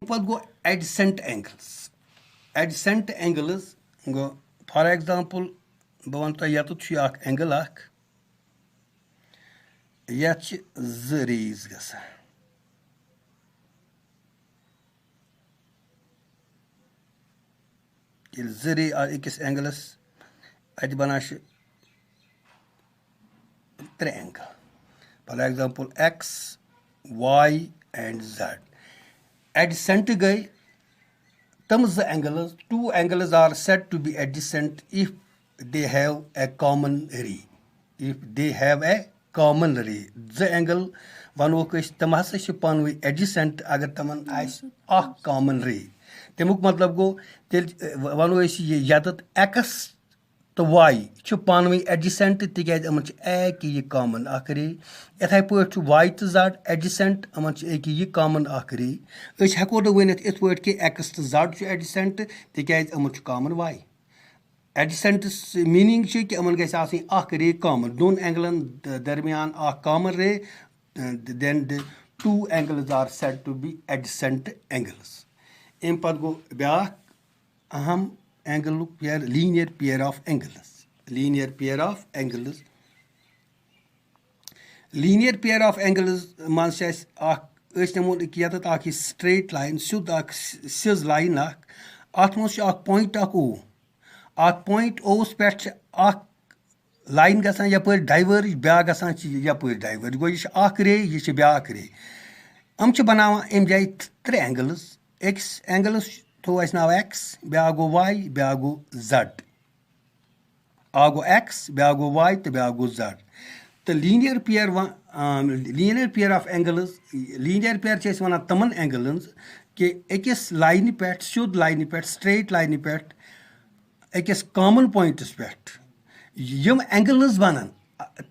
What go adjacent angles? Adjacent angles go, for example, bh one तह यत angle अख यत ज रेज गसान ये ज रे अकिस एंगलस अत बना त्रे angle for example x y and z adjacent गई तम ज angles, two angles are said to be adjacent if they have a common ray. If they have a common ray. The angle वनो तम हसा पान adjacent अगर तमन common ray. तमुक मतलब गो तेल वनो यत x तो y पान adjacent तिकाज अमन एक ये common अख रे इथे पे y तो z adjacent अमन एक ये common अख रे अस हेको न वनित इत पे कि x तो z adjacent तिकाज अमन common y adjacent मीनिंग कि अमन गस आसनी अख रे common दोन एंगलन दरमियान अख common रे then the two angles are said to be adjacent angles इन पद गो ब्याख अहम angle pair linear pair of angles linear pair of angles man से नमो यत straight line शुद्ध सिज लाइन अत मज पॉइंट ओ अत पॉइंट ओस पे लाइन गसान यपर डाइवर्ज ब्या गसान यपर डाइवर्ज गो यह रे यह ब्या रे हम बनावान अम जाए त्रे एंगल्स एक्स एंगल्स थो नाव x ब्या गो y ब्या गो z गो x ब्या गो y तो ब्या गो z तो linear pair of angles linear pair one तमन एंगल्स कि अकिस लाइन पे शुद्ध लाइन पे स्ट्रेट लाइन पे अकिस कॉमन पॉइंट्स पे यम एंगल्स बनन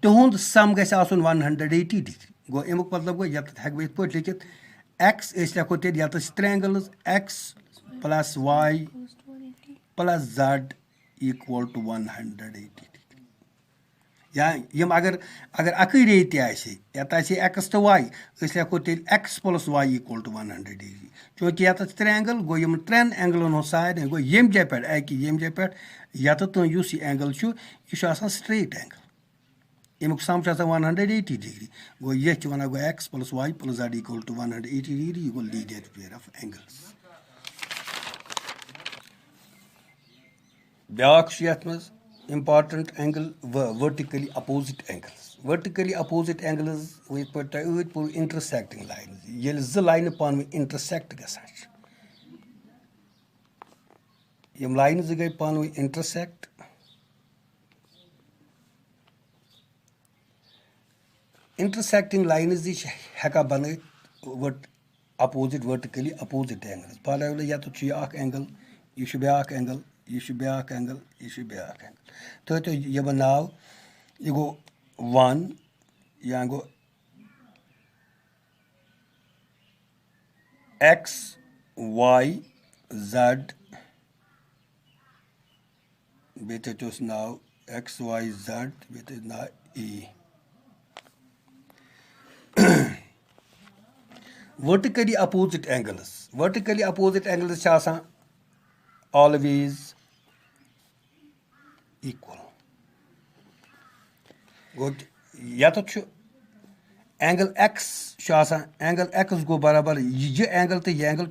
तुंद सम गस 180 डिग्री गो अमुक मतलब गो यत हेक इत पे लिखित x लिखो तेल यत त्रे angles x plus y plus z equal to 180 degree या यम अगर अक रे तत x तो y लिखो तेल x plus y equal to 100 degree चूंकि यत त्रे एंगल गो यम त्रेन एंगलन सारे गो यम जाय पे यम जाय पे यत तो यह एंगल यह स्ट्रेट एंगल यमुक सम 180 डिग्री गो यह वन गो x plus y plus z equal to 180 degree गो लीनियर पेयर ऑफ एंगल्स ब्याक मज important angle vertically opposite angles वो पे इंटरसेक्टिंग लाइन ये ज लाइन पान इंटरसेक्ट गसान यम लाइन गई पान इंटरसेक्ट इंटरसेक्टिंग लाइन हेका बन opposite vertically opposite angles for example यत एंगल यह ब्या एंगल यह ब्या एंगल यह ब्या एंगल तो यह नाव यह गो 1 या गो x y z बे नाव x y z बे नाव e vertically opposite angles always equal good यत एंगल x एंगल x गो बराबर यह एंगल तो यह एंगल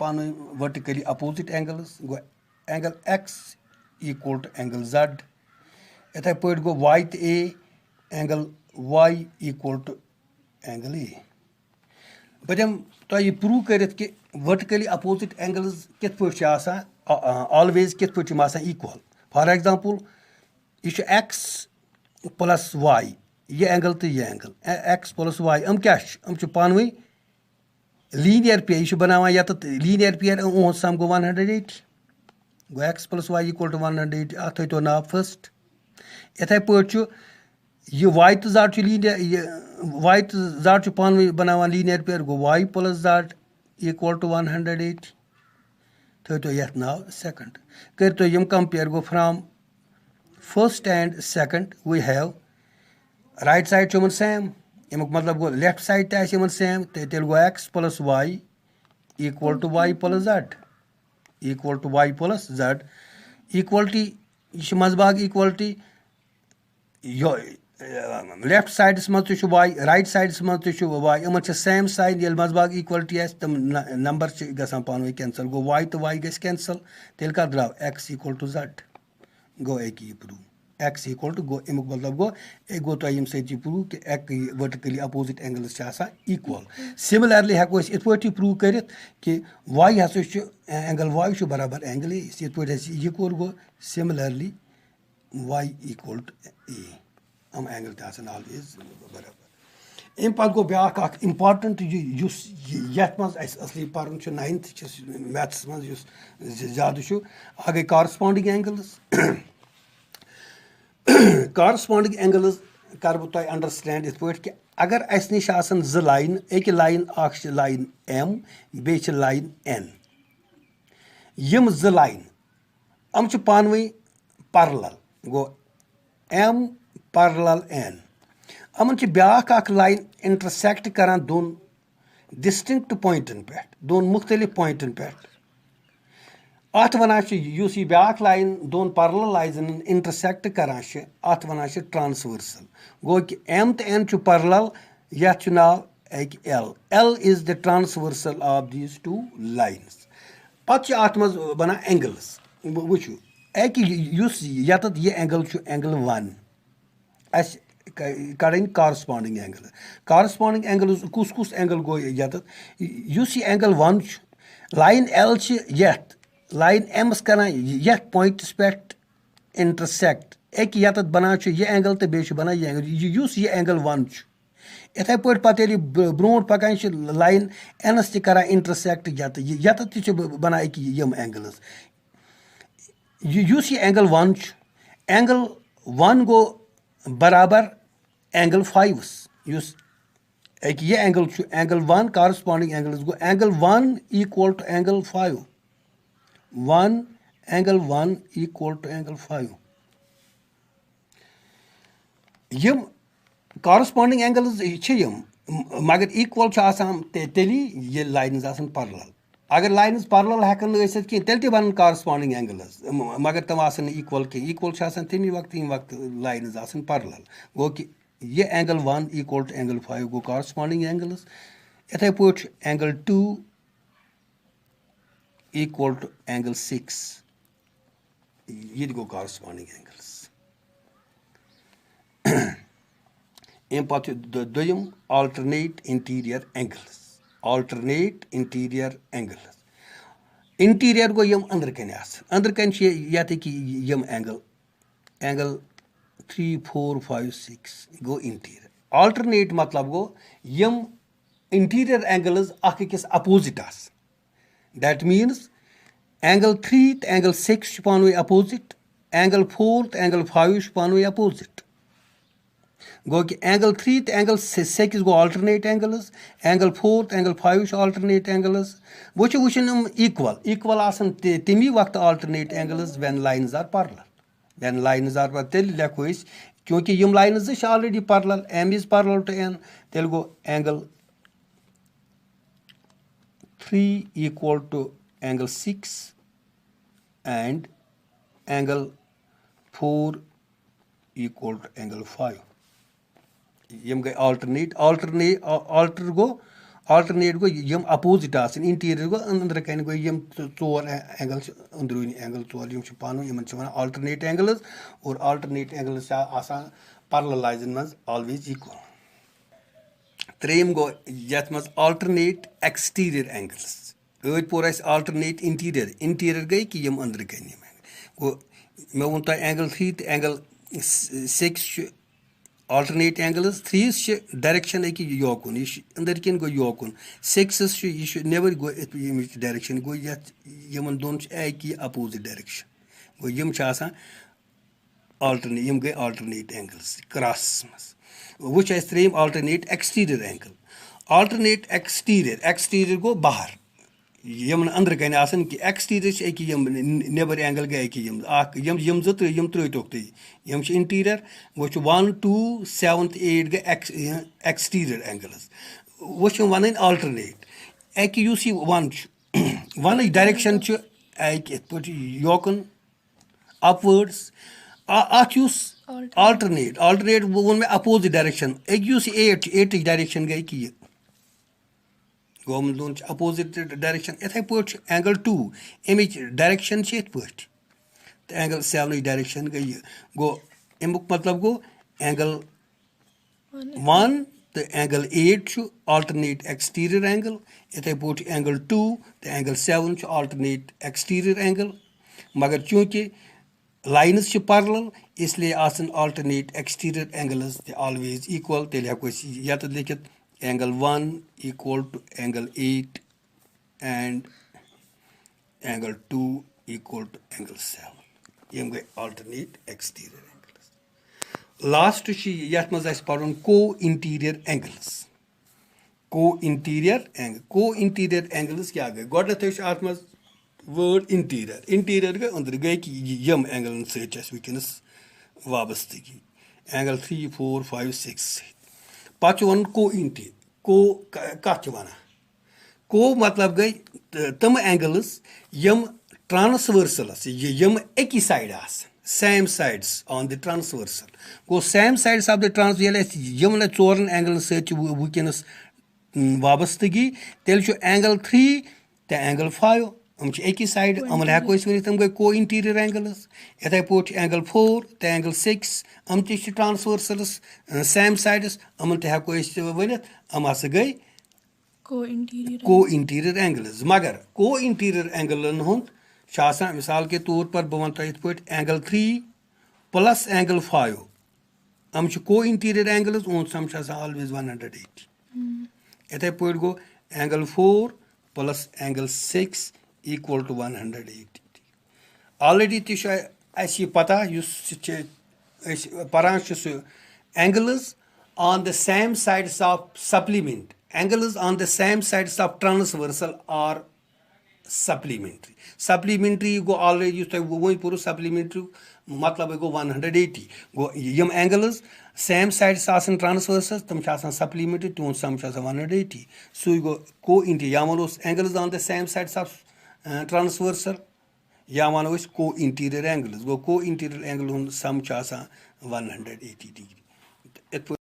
पान वर्टिकली अपोजिट एंगल्स गो angle x equal to angle z इथे पे गो y तो a angle y equal to angle a बह दम तुह प्रूव कर कि वर्टिकली अपोजिट एंगल्स कित पे always कित पे इक्वल फॉर एग्जाम्पल यह x प्लस y यह एंगल तो यह एंगल x प्लस y क्या पान लीनियर पेयर यह बनावान यत लीनियर पेयर सम गो 180 गो x plus y equal to 180 अत थो नाव फर्स्ट इथे पे यह y तो z लीनियर y तो z पान बनावान लीनियर पेयर गो y plus z equal to 180 थो यथ नाव सेकंड कर तो यम कंपेयर गो from first and second we have right side same यमुक मतलब गो लेफ्ट साइड तम सेम तेल गो x plus y equal to y plus z, equal to y plus z, equality यह मजबाग equality लेफ्ट साइडस मज तु y, राइट साइडस मज तु y, इमन सेम साइन ये मजबाग इक्वलिटी आस तम नंबर गसान पान कैंसल गो y तो y गस कैंसल तेल का द्राव x इक्वल टू z गो एक प्रूव x इक्वल टू गो अमुक मतलब गो एक गो तुम सही प्रूव कि एक vertically opposite angles equal similarly हेको इत पे प्रूव कर कि y हसा एंगल y बराबर एंगल ए इत पे यह कोर गो similarly y equal to A हम एंगल तन ऑलवेज बराबर अम पे गो ब्या इम्पार्टेंट यथ मज असली पार्न 9th मैथ्स मज ज्यादा आ गई कॉरस्पॉन्डिंग एंगल्स कॉरस्पॉन्डिंग एंगल्स कर बह तुम अंडरस्टैंड इत पे कि अगर अस निश ज लाइन एक लाइन लाइन M बे लाइन N यम ज लाइन हम पानवे पैरेलल गो M पैरेलल N अमन ब्या लाइन इंटरसेक्ट करान दोन डिस्टिंक्ट पॉइंटन पे दोन मुख्तलिफ पॉइंटन पे अत वन ब्या लाइन दोन पैरेलल लाइनन इंटरसेक्ट करान अत वन ट्रांसवर्सल गो कि M तो N पैरेलल यथ नाव L is the transversal of these two lines पत अत मज बना एंगल्स वुचु यत यह एंगल 1 अस कड़न कॉरस्पॉन्डिंग एंगल कुस एंगल गो यत एंगल 1 लाइन L यथ लाइन M करान यथ पॉइंट्स पे इंटरसेक्ट एक यत बना यह एंगल तो बे बना यह एंगल यह एंगल 1 इथे पे पे ब्रो पकान लाइन N's तक इंटरसेक्ट यत बना यम एंगल्स यह एंगल 1 एंगल 1 गो बराबर एंगल 5 यह एंगल 1 कॉरस्पॉन्डिंग एंगल्स गो angle 1 equal to angle 5 angle 1 equal to angle 5 यम कॉरस्पॉन्डिंग एंगल्स मगर इक्वल तेली ये लाइन्स पैरेलल अगर लाइन्स पैरेलल हेकन कह तेल बन कॉरस्पॉन्डिंग एंगल्स मगर तम इक्वल कह इक्वल तमी वक्त लाइन्स पैरेलल गो कि यह एंगल 1 इक्वल टू एंगल 5 गो कॉरस्पॉन्डिंग एंगल्स इथे पे एंगल 2 इक्वल टू एंगल 6 ये गो कॉरस्पॉन्डिंग एंगल्स अम पे दोम अल्टरनेट इंटीरियर एंगल्स इंटीरियर गो यम अंदर कन यत यम एंगल 3 4 5 6 गो इंटीरियर अल्टरनेट मतलब गो यम इंटीरियर एंगल्स अकिस अपोजिट दैट मीन्स एंगल 3 तो एंगल 6 पानवे अपोजिट एंगल 4 तो एंगल 5 पानवे अपोजिट गो कि एंगल 3 तो एंगल 6 गो अल्टरनेट एंगल्स एंगल 4 तो एंगल 5 अल्टरनेट एंगल्स वुचन इक्वल तमी वक्त alternate angles when lines are parallel तेल लेखो क्योंकि यम lines already parallel M is parallel to N तेल गो angle 3 equal to angle 6 and angle 4 equal to angle 5 यम गई अल्टर गो यम अपोजिट इंटीरियर गो अंदर कन गो यम 4 एंगल अंदरूनी एंगल 4 यम पान वन अल्टरनेट एंगल्स और अल्टरनेट एंगल्स पैरेलल लाइनन मज ऑलवेज इक्वल त्रेम गो यथ मज अल्टरनेट एक्सटीरियर एंगल्स पोर अल्टरनेट इंटीरियर गई कि यम अंदर कन गो मे वो तुम एंगल 3 तो एंगल 6 अल्टरनेट एंगल्स 3 डायरेक्शन योकुन यह अंदर कन गो योकुन 6 नेबर गो डायरेक्शन गो यमन दोन एक अपोजिट डायरेक्शन गो यम अल्टरनेट यम गई अल्टरनेट एंगल्स क्रॉस मज वुच त्रेम अल्टरनेट एक्सटीरियर गो बाहर यम अंदर कन कि एक्सटीरियर यम नेबर एंगल गई यम 2 यम त्रोक तुम यम इंटीरियर वो 1 2 7 8 गई एक्सटीरियर एंगल्स वो वन अल्टरनेट एक use one one direction योकन upwards अत आल्टरनेट आल्टरनेट वो मे अपोजिट डायरेक्शन एक एट डायरेक्शन गई कि गो दोन अपोजिट डायरेक्शन इथे पे एंगल 2 अमिच डायरेक्शन तो एंगल 7 डायरेक्शन गई गो अमुक मतलब गो एंगल 1 तो एंगल 8 आल्टरनेट एक्सटीरियर एंगल इथे पे एंगल 2 तो एंगल 7 आल्टरनेट एक्सटीरियर एंगल मगर चूंकि लाइन्स पैरेलल इसलिए आसन alternate exterior angles always equal तेल हेको यत लिखित angle 1 equal to angle 8 and angle 2 equal to angle 7 यम गए आल्टरनेट एक्सटीरियर एंगल्स लास्ट यथ मज पढ़न को इंटीरियर एंगल्स को इंटीरियर एंगल्स क्या गए गोडनेथ अत मज वर्ड इंटीरियर गई अंदर गई कि यम एंगलन सैनस वाबस्तगी एंगल 3 4 5 6 पे वन को कत वन को मतलब गई तम एंगल्स यम ट्रांसवर्सलस यम एक side same sides on the transversal गो सेम साइड्स ऑफ द ट्रांस यमन चोरन एंगलन सैनस वाबस्तगी तेल एंगल 3 तो एंगल 5 हम एक साइड अमन हेको वन तम गई को इंटीरियर एंगल्स इथे पे एंगल 4 तो एंगल 6 हम ट्रांसवर्सलस सेम साइड्स अमन हेको वन हम हसा गई को इंटीरियर एंगल्स मगर को इंटीरियर एंगलन मिसाल के तौर पर बह वन पे एंगल 3 प्लस एंगल 5 हम को इंटीरियर एंगल्स हम ऑलवेज 180 इथे पे गो angle 4 plus angle 6 equal to 180 already ती पता पान angles on the same sides of supplement angles on the same sides of transversal are supplementary go already वो पूरा supplementary मतलब गो 180 गो यम angles same sides आसन transversal तम supplementary तुम सम 180 सो गो को इंटी या वनो angles on the same sides of transversal या वनो को इंटीरियर एंगल्स गो को इंटीरियर एंगल सम 180 डिग्री